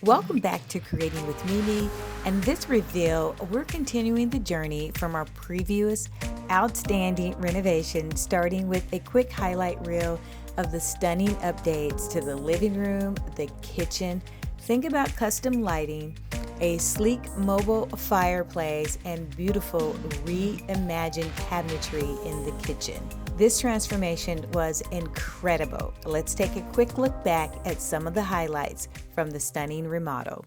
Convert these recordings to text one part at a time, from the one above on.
Welcome back to Creating with Mimi. And this reveal, we're continuing the journey from our previous outstanding renovation, starting with a quick highlight reel of the stunning updates to the living room, the kitchen. Think about custom lighting, a sleek mobile fireplace, and beautiful reimagined cabinetry in the kitchen. This transformation was incredible. Let's take a quick look back at some of the highlights from the stunning remodel.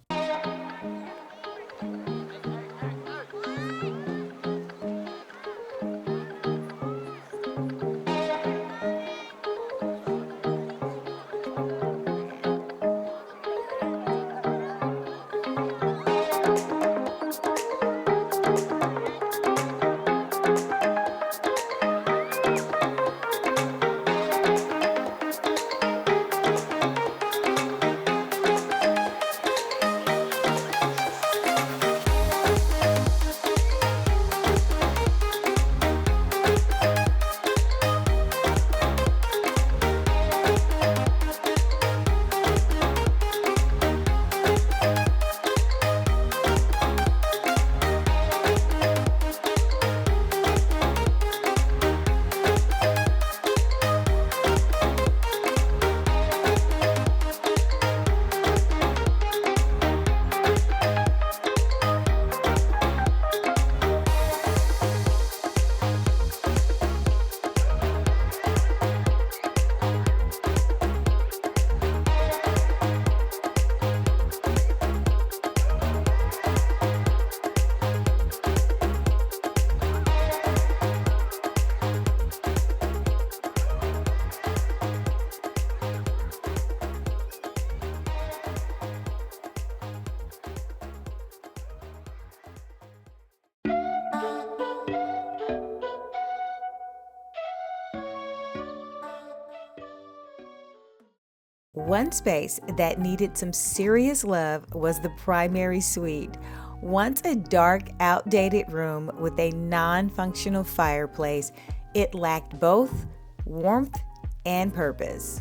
One space that needed some serious love was the primary suite. Once a dark, outdated room with a non-functional fireplace, it lacked both warmth and purpose.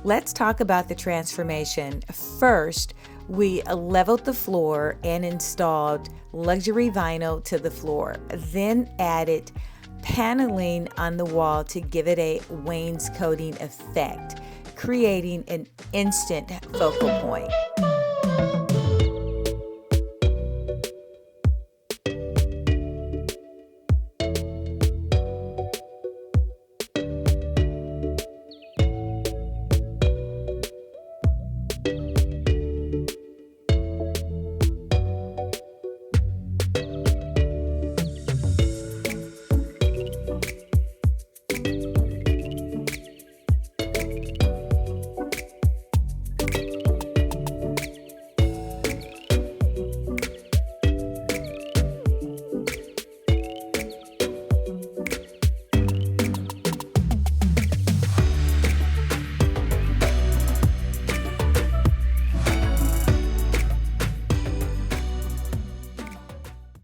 Let's talk about the transformation. First, we leveled the floor and installed luxury vinyl to the floor, then added paneling on the wall to give it a wainscoting effect, creating an instant focal point.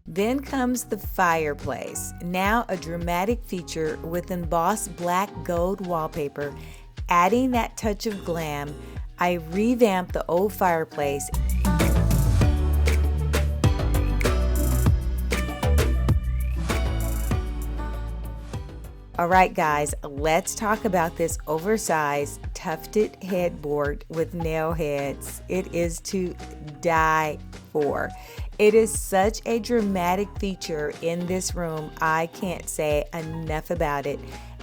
Then comes the fireplace, now a dramatic feature with embossed black gold wallpaper. Adding that touch of glam, I revamped the old fireplace. All right, guys, let's talk about this oversized tufted headboard with nail heads. It is to die for. It is such a dramatic feature in this room. I can't say enough about it.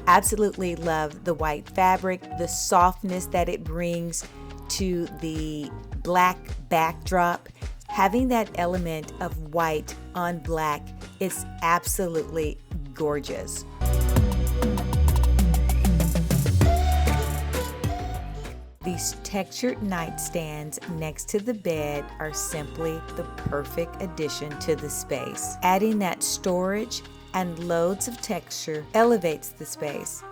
Absolutely love the white fabric, the softness that it brings to the black backdrop. Having that element of white on black is absolutely gorgeous. These textured nightstands next to the bed are simply the perfect addition to the space. Adding that storage and loads of texture elevates the space.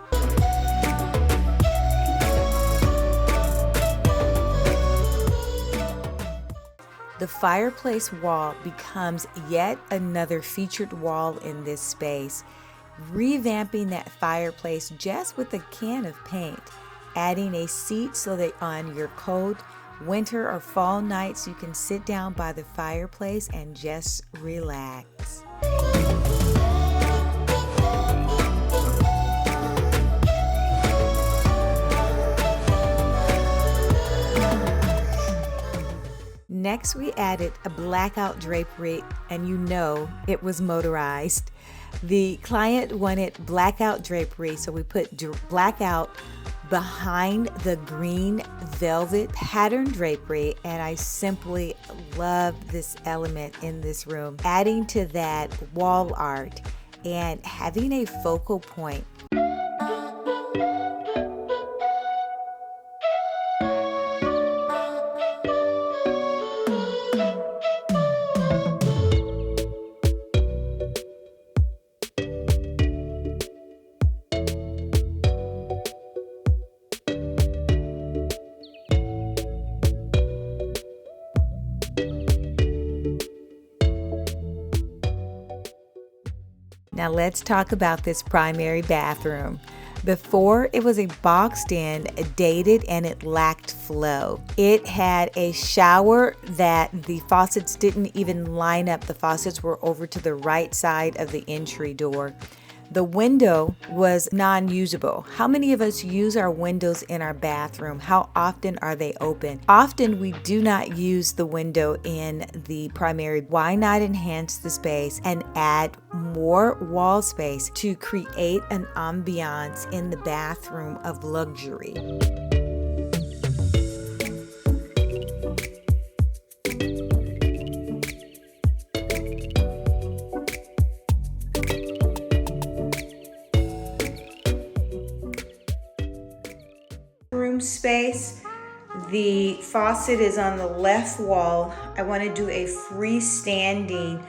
The fireplace wall becomes yet another featured wall in this space. Revamping that fireplace just with a can of paint. Adding a seat so that on your cold Winter or fall nights, you can sit down by the fireplace and just relax. Next, we added a blackout drapery, and you know it was motorized. The client wanted blackout drapery, so we put blackout behind the green velvet pattern drapery, and I simply love this element in this room. Adding to that wall art and having a focal point. Now let's talk about this primary bathroom. Before, it was a boxed in, dated, and it lacked flow. It had a shower that the faucets didn't even line up. The faucets were over to the right side of the entry door. The window was non-usable. How many of us use our windows in our bathroom? How often are they open? Often we do not use the window in the primary. Why not enhance the space and add more wall space to create an ambiance in the bathroom of luxury? Space. The faucet is on the left wall. I want to do a freestanding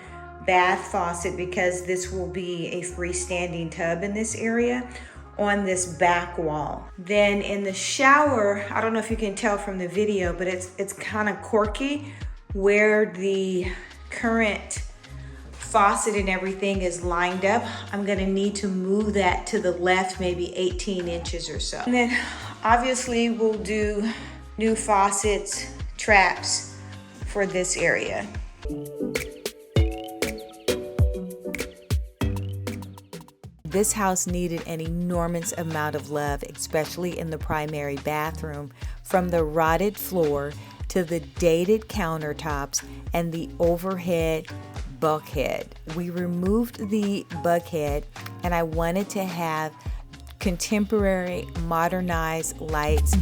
bath faucet because this will be a freestanding tub in this area on this back wall. Then in the shower, I don't know if you can tell from the video, but it's kind of quirky where the current faucet and everything is lined up. I'm gonna need to move that to the left, maybe 18 inches or so. And then obviously we'll do new faucets, traps for this area. This house needed an enormous amount of love, especially in the primary bathroom, from the rotted floor to the dated countertops and the overhead bulkhead. We removed the bulkhead, and I wanted to have contemporary modernized lights.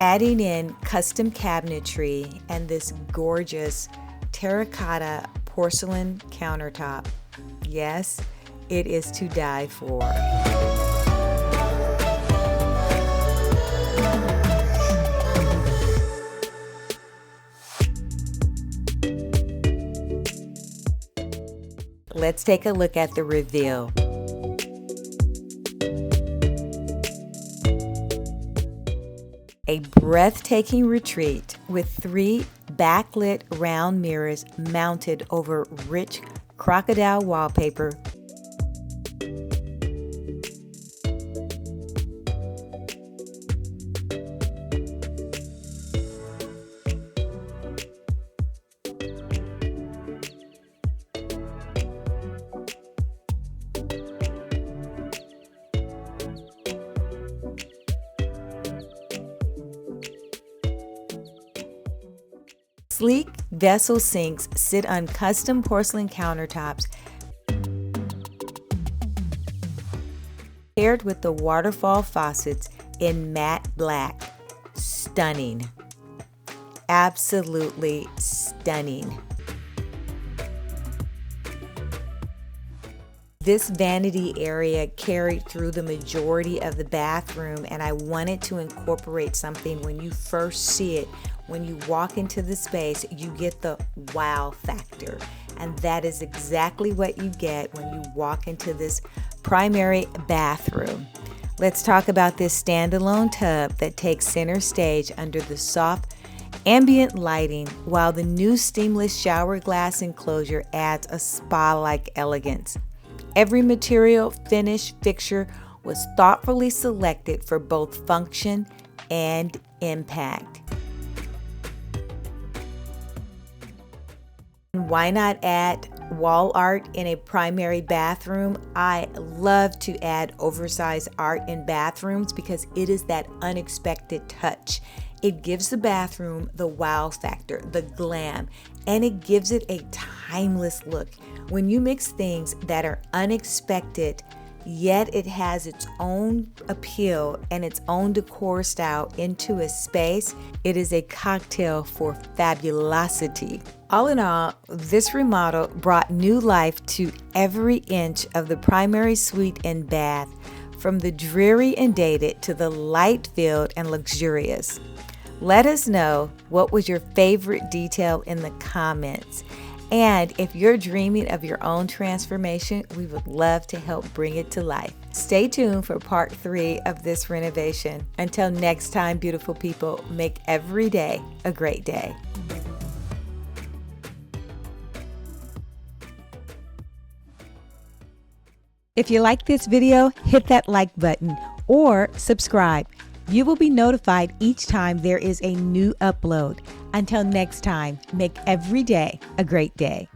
Adding in custom cabinetry and this gorgeous terracotta porcelain countertop. Yes, it is to die for. Let's take a look at the reveal. A breathtaking retreat with 3 backlit round mirrors mounted over rich crocodile wallpaper. Sleek vessel sinks sit on custom porcelain countertops, paired with the waterfall faucets in matte black. Stunning. Absolutely stunning. This vanity area carried through the majority of the bathroom, and I wanted to incorporate something when you first see it. When you walk into the space, you get the wow factor, and that is exactly what you get when you walk into this primary bathroom. Let's talk about this standalone tub that takes center stage under the soft ambient lighting, while the new steamless shower glass enclosure adds a spa-like elegance. Every material, finish, fixture was thoughtfully selected for both function and impact. Why not add wall art in a primary bathroom? I love to add oversized art in bathrooms because it is that unexpected touch. It gives the bathroom the wow factor, the glam, and it gives it a timeless look. When you mix things that are unexpected, yet it has its own appeal and its own decor style into a space, it is a cocktail for fabulosity. All in all, this remodel brought new life to every inch of the primary suite and bath, from the dreary and dated to the light-filled and luxurious. Let us know what was your favorite detail in the comments. And if you're dreaming of your own transformation, we would love to help bring it to life. Stay tuned for part 3 of this renovation. Until next time, beautiful people, make every day a great day. If you like this video, hit that like button or subscribe. You will be notified each time there is a new upload. Until next time, make every day a great day.